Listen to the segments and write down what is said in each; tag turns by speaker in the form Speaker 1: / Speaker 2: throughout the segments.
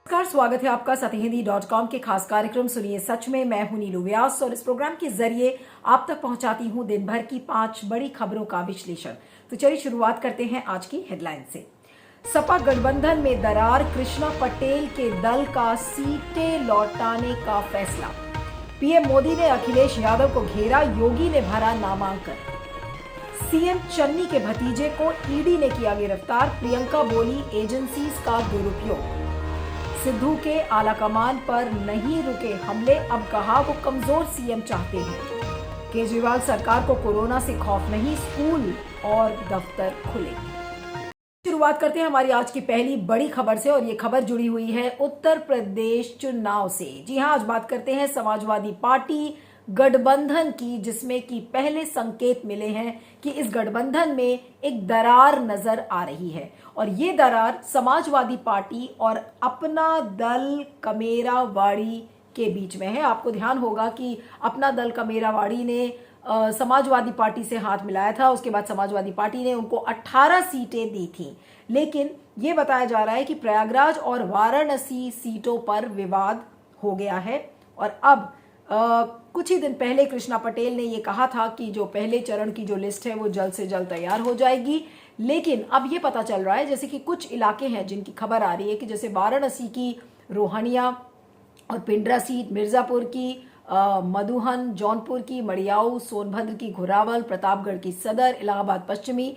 Speaker 1: नमस्कार, स्वागत है आपका सत्यहिंदी.com के खास कार्यक्रम सुनिए सच में। मैं हूं नीलू व्यास और इस प्रोग्राम के जरिए आप तक पहुंचाती हूं दिन भर की 5 बड़ी खबरों का विश्लेषण। तो चलिए शुरुआत करते हैं आज की हेडलाइन से। सपा गठबंधन में दरार, कृष्णा पटेल के दल का सीटें लौटाने का फैसला। पीएम मोदी ने अखिलेश यादव को घेरा, योगी ने भरा नामांकन। सीएम चन्नी के भतीजे को ईडी ने किया गिरफ्तार, प्रियंका बोली एजेंसीज का दुरुपयोग। सिद्धू के आलाकमान पर नहीं रुके हमले, अब कहा वो कमजोर सीएम चाहते हैं। केजरीवाल सरकार को कोरोना से खौफ नहीं, स्कूल और दफ्तर खुले। शुरुआत करते हैं हमारी आज की पहली बड़ी खबर से और ये खबर जुड़ी हुई है उत्तर प्रदेश चुनाव से। जी हां, आज बात करते हैं समाजवादी पार्टी गठबंधन की, जिसमें कि पहले संकेत मिले हैं कि इस गठबंधन में एक दरार नजर आ रही है और ये दरार समाजवादी पार्टी और अपना दल कमेरावाड़ी के बीच में है। आपको ध्यान होगा कि अपना दल कमेरावाड़ी ने समाजवादी पार्टी से हाथ मिलाया था। उसके बाद समाजवादी पार्टी ने उनको 18 सीटें दी थी, लेकिन ये बताया जा रहा है कि प्रयागराज और वाराणसी सीटों पर विवाद हो गया है और अब कुछ ही दिन पहले कृष्णा पटेल ने ये कहा था कि जो पहले चरण की जो लिस्ट है वो जल्द से जल्द तैयार हो जाएगी। लेकिन अब ये पता चल रहा है जैसे कि कुछ इलाके हैं जिनकी खबर आ रही है कि जैसे वाराणसी की रोहनिया और पिंडरा सीट, मिर्जापुर की मधुहन, जौनपुर की मड़ियाऊ, सोनभद्र की घोरावल, प्रतापगढ़ की सदर, इलाहाबाद पश्चिमी,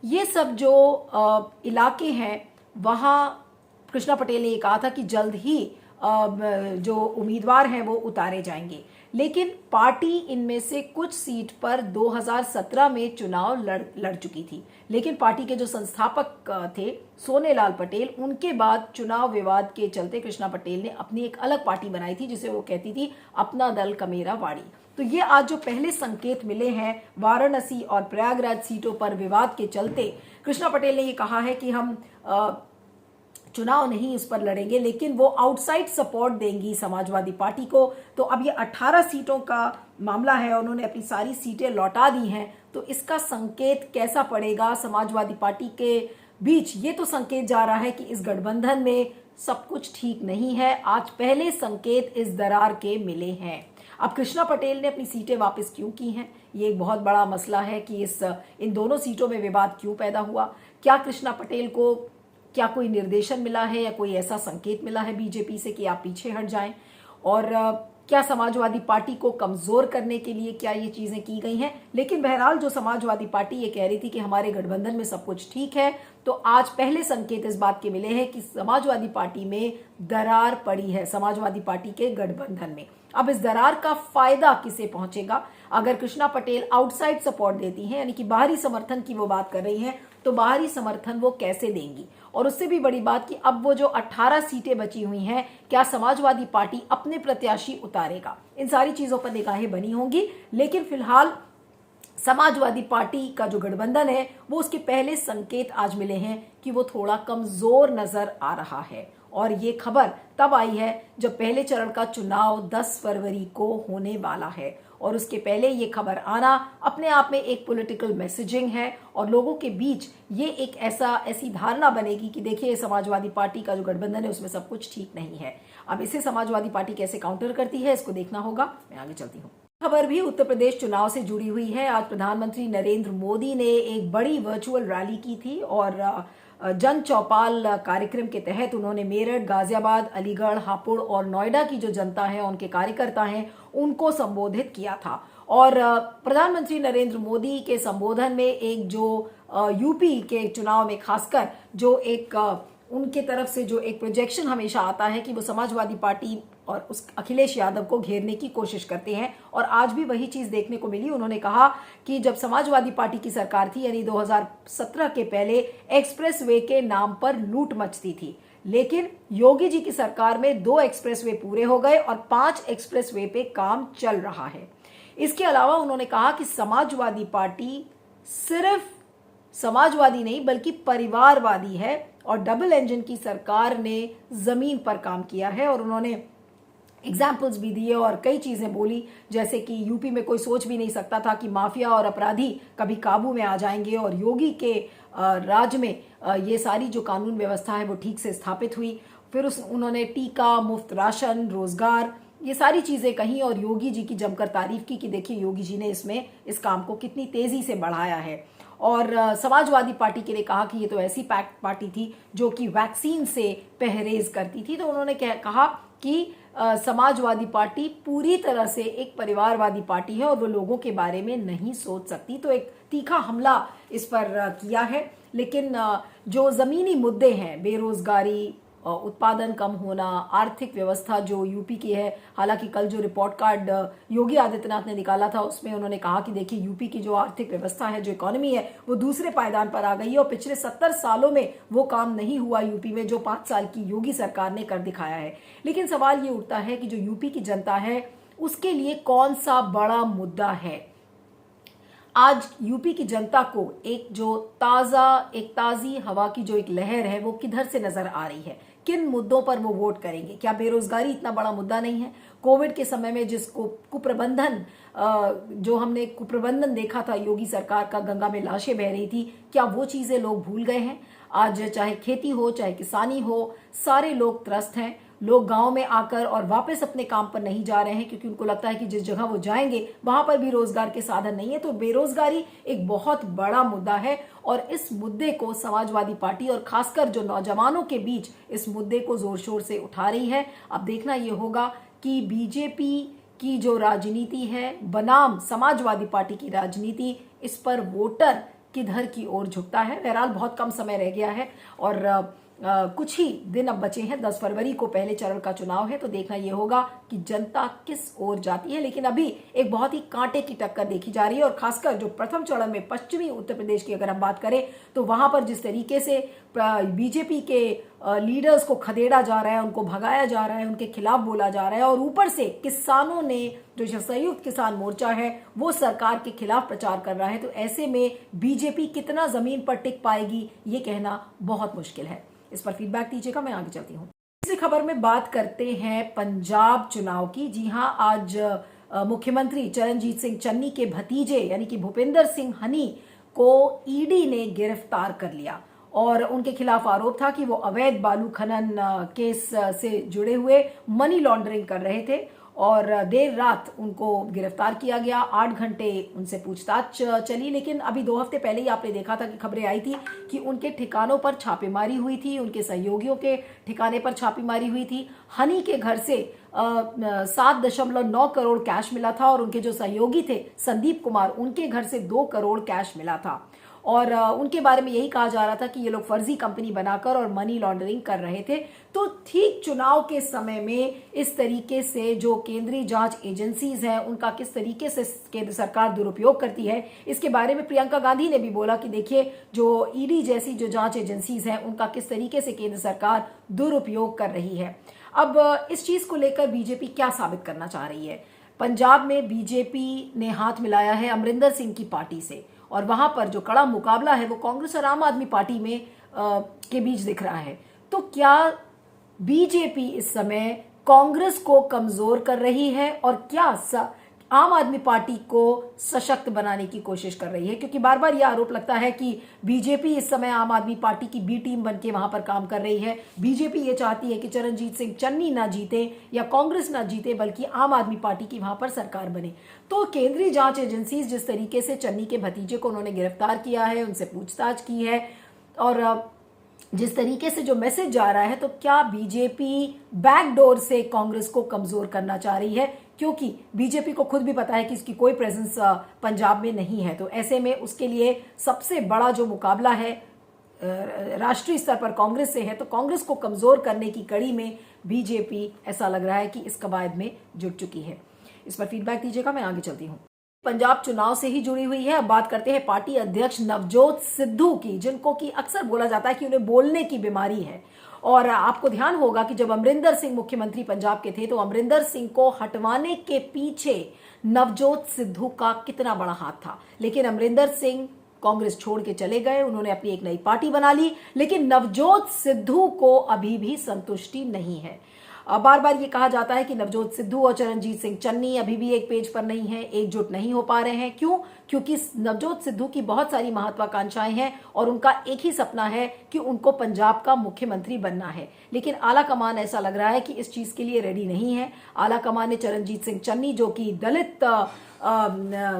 Speaker 1: ये सब जो इलाके हैं वहाँ कृष्णा पटेल ने ये कहा था कि जल्द ही जो उम्मीदवार हैं वो उतारे जाएंगे। लेकिन पार्टी इनमें से कुछ सीट पर 2017 में चुनाव लड़ चुकी थी, लेकिन पार्टी के जो संस्थापक थे सोनेलाल पटेल, उनके बाद चुनाव विवाद के चलते कृष्णा पटेल ने अपनी एक अलग पार्टी बनाई थी जिसे वो कहती थी अपना दल कमेरावाड़ी। तो ये आज जो पहले संकेत मिले हैं वाराणसी और प्रयागराज सीटों पर विवाद के चलते, कृष्णा पटेल ने ये कहा है कि हम चुनाव नहीं उस पर लड़ेंगे, लेकिन वो आउटसाइड सपोर्ट देंगी समाजवादी पार्टी को। तो अब ये 18 सीटों का मामला है, उन्होंने अपनी सारी सीटें लौटा दी हैं। तो इसका संकेत कैसा पड़ेगा समाजवादी पार्टी के बीच? ये तो संकेत जा रहा है कि इस गठबंधन में सब कुछ ठीक नहीं है। आज पहले संकेत इस दरार के मिले हैं। अब कृष्णा पटेल ने अपनी सीटें वापस क्यों की हैं, ये एक बहुत बड़ा मसला है कि इन दोनों सीटों में विवाद क्यों पैदा हुआ। क्या कृष्णा पटेल को क्या कोई निर्देशन मिला है या कोई ऐसा संकेत मिला है बीजेपी से कि आप पीछे हट जाएं, और क्या समाजवादी पार्टी को कमजोर करने के लिए क्या ये चीजें की गई हैं। लेकिन बहरहाल जो समाजवादी पार्टी ये कह रही थी कि हमारे गठबंधन में सब कुछ ठीक है, तो आज पहले संकेत इस बात के मिले हैं कि समाजवादी पार्टी में दरार पड़ी है, समाजवादी पार्टी के गठबंधन में। अब इस दरार का फायदा किसे पहुंचेगा? अगर कृष्णा पटेल आउटसाइड सपोर्ट देती हैं, यानी कि बाहरी समर्थन की वो बात कर रही हैं, तो बाहरी समर्थन वो कैसे देंगी? और उससे भी बड़ी बात कि अब वो जो 18 सीटें बची हुई हैं, क्या समाजवादी पार्टी अपने प्रत्याशी उतारेगा? इन सारी चीजों पर निगाहें बनी होंगी। लेकिन फिलहाल समाजवादी पार्टी का जो गठबंधन है वो उसके पहले संकेत आज मिले हैं कि वो थोड़ा कमजोर नजर आ रहा है। और ये खबर तब आई है जब पहले चरण का चुनाव 10 फरवरी को होने वाला है, और उसके पहले ये खबर आना अपने आप में एक पॉलिटिकल मैसेजिंग है और लोगों के बीच ये एक ऐसी धारणा बनेगी कि देखिए समाजवादी पार्टी का जो गठबंधन है उसमें सब कुछ ठीक नहीं है। अब इसे समाजवादी पार्टी कैसे काउंटर करती है, इसको देखना होगा। मैं आगे चलती हूँ। खबर भी उत्तर प्रदेश चुनाव से जुड़ी हुई है। आज प्रधानमंत्री नरेंद्र मोदी ने एक बड़ी वर्चुअल रैली की थी और जन चौपाल कार्यक्रम के तहत उन्होंने मेरठ, गाजियाबाद, अलीगढ़, हापुड़ और नोएडा की जो जनता है, उनके कार्यकर्ता हैं, उनको संबोधित किया था। और प्रधानमंत्री नरेंद्र मोदी के संबोधन में एक जो यूपी के चुनाव में खासकर जो एक उनके तरफ से जो एक प्रोजेक्शन हमेशा आता है कि वो समाजवादी पार्टी और उस अखिलेश यादव को घेरने की कोशिश करते हैं, और आज भी वही चीज देखने को मिली। उन्होंने कहा कि जब समाजवादी पार्टी की सरकार थी, यानी 2017 के पहले एक्सप्रेसवे के नाम पर लूट मचती थी, लेकिन योगी जी की सरकार में 2 एक्सप्रेसवे पूरे हो गए और 5 एक्सप्रेसवे पे काम चल रहा है। इसके अलावा उन्होंने कहा कि समाजवादी पार्टी सिर्फ समाजवादी नहीं बल्कि परिवारवादी है और डबल इंजन की सरकार ने जमीन पर काम किया है। और उन्होंने एग्जाम्पल्स भी दिए और कई चीज़ें बोली, जैसे कि यूपी में कोई सोच भी नहीं सकता था कि माफिया और अपराधी कभी काबू में आ जाएंगे और योगी के राज में ये सारी जो कानून व्यवस्था है वो ठीक से स्थापित हुई। फिर उन्होंने टीका, मुफ्त राशन, रोजगार, ये सारी चीज़ें कहीं और योगी जी की जमकर तारीफ की कि देखिए योगी जी ने इस काम को कितनी तेज़ी से बढ़ाया है। और समाजवादी पार्टी के लिए कहा कि ये तो ऐसी पार्टी थी जो कि वैक्सीन से परहेज करती थी। तो उन्होंने कहा कि समाजवादी पार्टी पूरी तरह से एक परिवारवादी पार्टी है और वो लोगों के बारे में नहीं सोच सकती। तो एक तीखा हमला इस पर किया है। लेकिन जो ज़मीनी मुद्दे हैं, बेरोजगारी, उत्पादन कम होना, आर्थिक व्यवस्था जो यूपी की है, हालांकि कल जो रिपोर्ट कार्ड योगी आदित्यनाथ ने निकाला था उसमें उन्होंने कहा कि देखिए यूपी की जो आर्थिक व्यवस्था है, जो इकोनॉमी है, वो दूसरे पायदान पर आ गई है और पिछले 70 सालों में वो काम नहीं हुआ यूपी में जो 5 साल की योगी सरकार ने कर दिखाया है। लेकिन सवाल ये उठता है कि जो यूपी की जनता है उसके लिए कौन सा बड़ा मुद्दा है। आज यूपी की जनता को एक ताज़ी हवा की जो एक लहर है वो किधर से नजर आ रही है, किन मुद्दों पर वो वोट करेंगे। क्या बेरोजगारी इतना बड़ा मुद्दा नहीं है? कोविड के समय में जिसको जो हमने कुप्रबंधन देखा था योगी सरकार का, गंगा में लाशें बह रही थी, क्या वो चीजें लोग भूल गए हैं? आज चाहे खेती हो चाहे किसानी हो, सारे लोग त्रस्त हैं। लोग गांव में आकर और वापस अपने काम पर नहीं जा रहे हैं क्योंकि उनको लगता है कि जिस जगह वो जाएंगे वहां पर भी रोजगार के साधन नहीं है। तो बेरोजगारी एक बहुत बड़ा मुद्दा है और इस मुद्दे को समाजवादी पार्टी और खासकर जो नौजवानों के बीच इस मुद्दे को जोर शोर से उठा रही है। अब देखना यह होगा कि बीजेपी की जो राजनीति है बनाम समाजवादी पार्टी की राजनीति, इस पर वोटर किधर की ओर झुकता है। बहरहाल बहुत कम समय रह गया है और कुछ ही दिन अब बचे हैं। 10 फरवरी को पहले चरण का चुनाव है, तो देखना यह होगा कि जनता किस ओर जाती है। लेकिन अभी एक बहुत ही कांटे की टक्कर देखी जा रही है और खासकर जो प्रथम चरण में पश्चिमी उत्तर प्रदेश की अगर हम बात करें तो वहां पर जिस तरीके से बीजेपी के लीडर्स को खदेड़ा जा रहा है, उनको भगाया जा रहा है, उनके खिलाफ बोला जा रहा है और ऊपर से किसानों ने जो संयुक्त किसान मोर्चा है वो सरकार के खिलाफ प्रचार कर रहा है। तो ऐसे में बीजेपी कितना जमीन पर टिक पाएगी ये कहना बहुत मुश्किल है। इस पर फीडबैक दीजिएगा, मैं आगे चलती हूँ। तीसरी खबर में बात करते हैं पंजाब चुनाव की। जी हां, आज मुख्यमंत्री चरणजीत सिंह चन्नी के भतीजे यानी कि भूपिंदर सिंह हनी को ईडी ने गिरफ्तार कर लिया और उनके खिलाफ आरोप था कि वो अवैध बालू खनन केस से जुड़े हुए मनी लॉन्ड्रिंग कर रहे थे और देर रात उनको गिरफ्तार किया गया। 8 घंटे उनसे पूछताछ चली। लेकिन अभी 2 हफ्ते पहले ही आपने देखा था कि खबरें आई थी कि उनके ठिकानों पर छापेमारी हुई थी, उनके सहयोगियों के ठिकाने पर छापेमारी हुई थी। हनी के घर से 7.9 करोड़ कैश मिला था और उनके जो सहयोगी थे संदीप कुमार, उनके घर से 2 करोड़ कैश मिला था और उनके बारे में यही कहा जा रहा था कि ये लोग फर्जी कंपनी बनाकर और मनी लॉन्ड्रिंग कर रहे थे। तो ठीक चुनाव के समय में इस तरीके से जो केंद्रीय जांच एजेंसीज हैं उनका किस तरीके से केंद्र सरकार दुरुपयोग करती है, इसके बारे में प्रियंका गांधी ने भी बोला कि देखिए जो ईडी जैसी जो जांच एजेंसीज हैं उनका किस तरीके से केंद्र सरकार दुरुपयोग कर रही है। अब इस चीज को लेकर बीजेपी क्या साबित करना चाह रही है? पंजाब में बीजेपी ने हाथ मिलाया है अमरिंदर सिंह की पार्टी से और वहां पर जो कड़ा मुकाबला है वो कांग्रेस और आम आदमी पार्टी में के बीच दिख रहा है। तो क्या बीजेपी इस समय कांग्रेस को कमजोर कर रही है और क्या आम आदमी पार्टी को सशक्त बनाने की कोशिश कर रही है? क्योंकि बार बार यह आरोप लगता है कि बीजेपी इस समय आम आदमी पार्टी की बी टीम बनके वहां पर काम कर रही है। बीजेपी ये चाहती है कि चरणजीत सिंह चन्नी ना जीते या कांग्रेस ना जीते, बल्कि आम आदमी पार्टी की वहां पर सरकार बने। तो केंद्रीय जांच एजेंसी जिस तरीके से चन्नी के भतीजे को उन्होंने गिरफ्तार किया है, उनसे पूछताछ की है और जिस तरीके से जो मैसेज जा रहा है, तो क्या बीजेपी बैकडोर से कांग्रेस को कमजोर करना चाह रही है? क्योंकि बीजेपी को खुद भी पता है कि इसकी कोई प्रेजेंस पंजाब में नहीं है। तो ऐसे में उसके लिए सबसे बड़ा जो मुकाबला है राष्ट्रीय स्तर पर कांग्रेस से है। तो कांग्रेस को कमजोर करने की कड़ी में बीजेपी ऐसा लग रहा है कि इस कवायद में जुट चुकी है। इस पर फीडबैक दीजिएगा, मैं आगे चलती हूँ। पंजाब चुनाव से ही जुड़ी हुई है। अब बात करते हैं पार्टी अध्यक्ष नवजोत सिद्धू की, जिनको कि अक्सर बोला जाता है कि उन्हें बोलने की बीमारी है। और आपको ध्यान होगा कि जब अमरिंदर सिंह मुख्यमंत्री पंजाब के थे तो अमरिंदर सिंह को हटवाने के पीछे नवजोत सिद्धू का कितना बड़ा हाथ था। लेकिन अमरिंदर सिंह कांग्रेस छोड़ के चले गए, उन्होंने अपनी एक नई पार्टी बना ली, लेकिन नवजोत सिद्धू को अभी भी संतुष्टि नहीं है। बार बार ये कहा जाता है कि नवजोत सिद्धू और चरणजीत सिंह चन्नी अभी भी एक पेज पर नहीं है, एकजुट नहीं हो पा रहे हैं। क्यों? क्योंकि नवजोत सिद्धू की बहुत सारी महत्वाकांक्षाएं हैं और उनका एक ही सपना है कि उनको पंजाब का मुख्यमंत्री बनना है। लेकिन आला कमान ऐसा लग रहा है कि इस चीज के लिए रेडी नहीं है। आला कमान ने चरणजीत सिंह चन्नी, जो कि दलित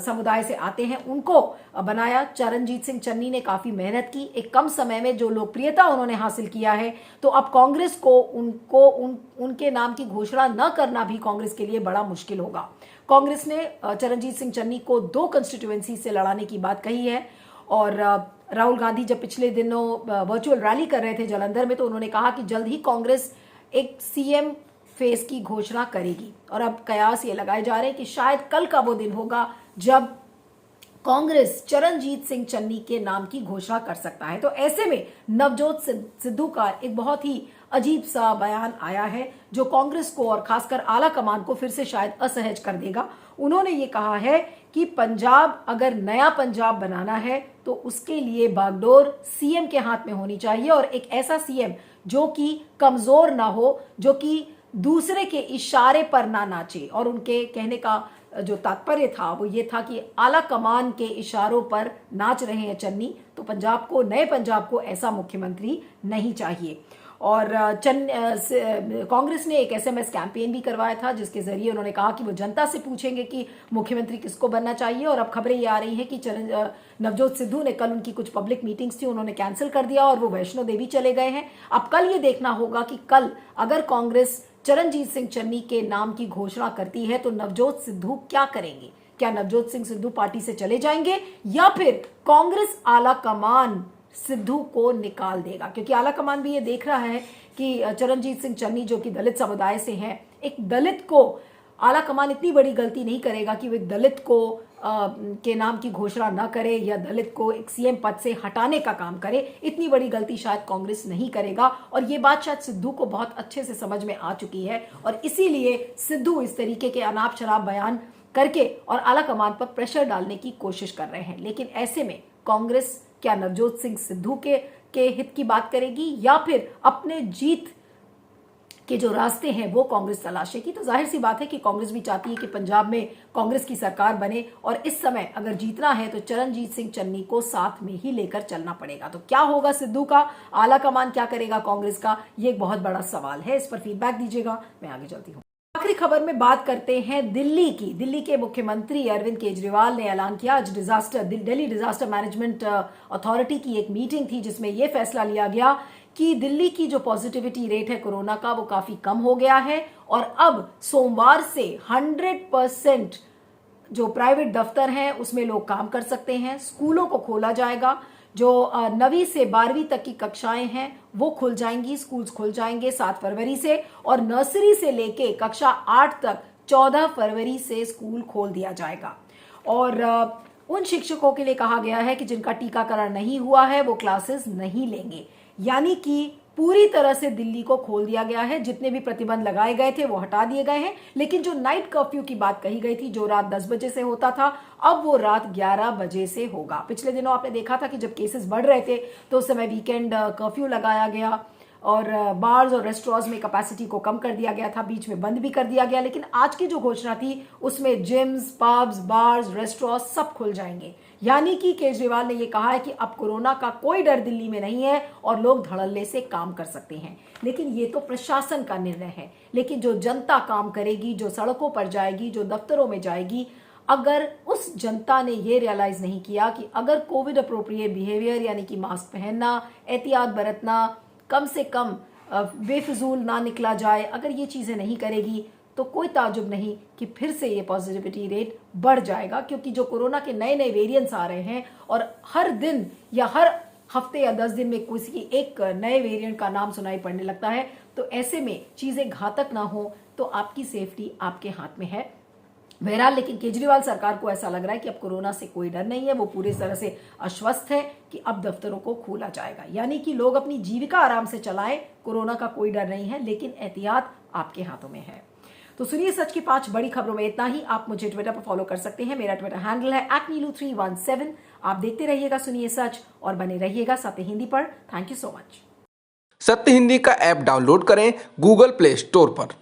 Speaker 1: समुदाय से आते हैं, उनको बनाया। चरणजीत सिंह चन्नी ने काफी मेहनत की, एक कम समय में जो लोकप्रियता उन्होंने हासिल किया है, तो अब कांग्रेस को उनके नाम की घोषणा न करना भी कांग्रेस के लिए बड़ा मुश्किल होगा। कांग्रेस ने चरणजीत सिंह चन्नी को 2 कंस्टिट्यूएंसी से लड़ाने की बात कही है। और राहुल गांधी जब पिछले दिनों वर्चुअल रैली कर रहे थे जालंधर में, तो उन्होंने कहा कि जल्द ही कांग्रेस एक सीएम फेस की घोषणा करेगी। और अब कयास ये लगाए जा रहे हैं कि शायद कल का वो दिन होगा जब कांग्रेस चरणजीत सिंह चन्नी के नाम की घोषणा कर सकता है। तो ऐसे में नवजोत सिद्धू का एक बहुत ही अजीब सा बयान आया है, जो कांग्रेस को और खासकर आला कमान को फिर से शायद असहज कर देगा। उन्होंने ये कहा है कि पंजाब, अगर नया पंजाब बनाना है तो उसके लिए बागडोर सीएम के हाथ में होनी चाहिए, और एक ऐसा सीएम जो कि कमजोर ना हो, जो कि दूसरे के इशारे पर ना नाचे। और उनके कहने का जो तात्पर्य था वो ये था कि आला कमान के इशारों पर नाच रहे हैं चन्नी, तो पंजाब को, नए पंजाब को ऐसा मुख्यमंत्री नहीं चाहिए। और कांग्रेस ने एक एसएमएस कैंपेन भी करवाया था, जिसके जरिए उन्होंने कहा कि वो जनता से पूछेंगे कि मुख्यमंत्री किसको बनना चाहिए। और अब खबरें ये आ रही हैं कि नवजोत सिद्धू ने, कल उनकी कुछ पब्लिक मीटिंग्स थी, उन्होंने कैंसिल कर दिया और वो वैष्णो देवी चले गए हैं। अब कल ये देखना होगा कि कल अगर कांग्रेस चरणजीत सिंह चन्नी के नाम की घोषणा करती है तो नवजोत सिद्धू क्या करेंगे। क्या नवजोत सिंह सिद्धू पार्टी से चले जाएंगे, या फिर कांग्रेस आला कमान सिद्धू को निकाल देगा? क्योंकि आला कमान भी ये देख रहा है कि चरणजीत सिंह चन्नी, जो कि दलित समुदाय से हैं, एक दलित को, आला कमान इतनी बड़ी गलती नहीं करेगा कि वो एक दलित को के नाम की घोषणा ना करे या दलित को एक सीएम पद से हटाने का काम करे। इतनी बड़ी गलती शायद कांग्रेस नहीं करेगा, और ये बात शायद सिद्धू को बहुत अच्छे से समझ में आ चुकी है। और इसीलिए सिद्धू इस तरीके के अनाप शनाप बयान करके और आला कमान पर प्रेशर डालने की कोशिश कर रहे हैं। लेकिन ऐसे में कांग्रेस क्या नवजोत सिंह सिद्धू के हित की बात करेगी, या फिर अपने जीत के जो रास्ते हैं वो कांग्रेस तलाशेगी? तो जाहिर सी बात है कि कांग्रेस भी चाहती है कि पंजाब में कांग्रेस की सरकार बने, और इस समय अगर जीतना है तो चरणजीत सिंह चन्नी को साथ में ही लेकर चलना पड़ेगा। तो क्या होगा सिद्धू का, आला कमान क्या करेगा कांग्रेस का, ये एक बहुत बड़ा सवाल है। इस पर फीडबैक दीजिएगा, मैं आगे चलती हूँ। आखिरी खबर में बात करते हैं दिल्ली की। दिल्ली के मुख्यमंत्री अरविंद केजरीवाल ने ऐलान किया, आज दिल्ली डिजास्टर मैनेजमेंट अथॉरिटी की एक मीटिंग थी, जिसमें यह फैसला लिया गया कि दिल्ली की जो पॉजिटिविटी रेट है कोरोना का, वो काफी कम हो गया है। और अब सोमवार से 100% जो प्राइवेट दफ्तर हैं उसमें लोग काम कर सकते हैं। स्कूलों को खोला जाएगा, जो 9वीं से 12वीं तक की कक्षाएं हैं वो खुल जाएंगी, स्कूल्स खुल जाएंगे 7 फरवरी से, और नर्सरी से लेके कक्षा 8 तक 14 फरवरी से स्कूल खोल दिया जाएगा। और उन शिक्षकों के लिए कहा गया है कि जिनका टीकाकरण नहीं हुआ है वो क्लासेस नहीं लेंगे। यानी कि पूरी तरह से दिल्ली को खोल दिया गया है। जितने भी प्रतिबंध लगाए गए थे वो हटा दिए गए हैं, लेकिन जो नाइट कर्फ्यू की बात कही गई थी, जो रात 10 बजे से होता था, अब वो रात 11 बजे से होगा। पिछले दिनों आपने देखा था कि जब केसेस बढ़ रहे थे तो उस समय वीकेंड कर्फ्यू लगाया गया, और बार्स और रेस्टोरेंट्स में कैपेसिटी को कम कर दिया गया था, बीच में बंद भी कर दिया गया। लेकिन आज की जो घोषणा थी उसमें जिम्स, पब्स, बार्स, रेस्टोरेंट्स सब खुल जाएंगे। यानी कि केजरीवाल ने यह कहा है कि अब कोरोना का कोई डर दिल्ली में नहीं है और लोग धड़ल्ले से काम कर सकते हैं। लेकिन ये तो प्रशासन का निर्णय है, लेकिन जो जनता काम करेगी, जो सड़कों पर जाएगी, जो दफ्तरों में जाएगी, अगर उस जनता ने ये रियलाइज नहीं किया कि अगर कोविड अप्रोप्रिएट बिहेवियर यानी कि मास्क पहनना, एहतियात बरतना, कम से कम बेफिजूल ना निकला जाए, अगर ये चीजें नहीं करेगी तो कोई ताजुब नहीं कि फिर से ये पॉजिटिविटी रेट बढ़ जाएगा। क्योंकि जो कोरोना के नए नए वेरिएंट्स आ रहे हैं और हर दिन या हर हफ्ते या 10 दिन में किसी एक नए वेरिएंट का नाम सुनाई पड़ने लगता है, तो ऐसे में चीजें घातक ना हो तो आपकी सेफ्टी आपके हाथ में है। बहरहाल लेकिन केजरीवाल सरकार को ऐसा लग रहा है कि अब कोरोना से कोई डर नहीं है, वो पूरी तरह से आश्वस्त है कि अब दफ्तरों को खोला जाएगा। यानी कि लोग अपनी जीविका आराम से चलाएं, कोरोना का कोई डर नहीं है, लेकिन एहतियात आपके हाथों में है। तो सुनिए सच की 5 बड़ी खबरों में इतना ही। आप मुझे ट्विटर पर फॉलो कर सकते हैं, मेरा ट्विटर हैंडल है @neelu317। आप देखते रहिएगा सुनिए सच और बने रहिएगा सत्य हिंदी पर। Thank you so much.
Speaker 2: सत्य हिंदी का ऐप डाउनलोड करें गूगल प्ले स्टोर पर।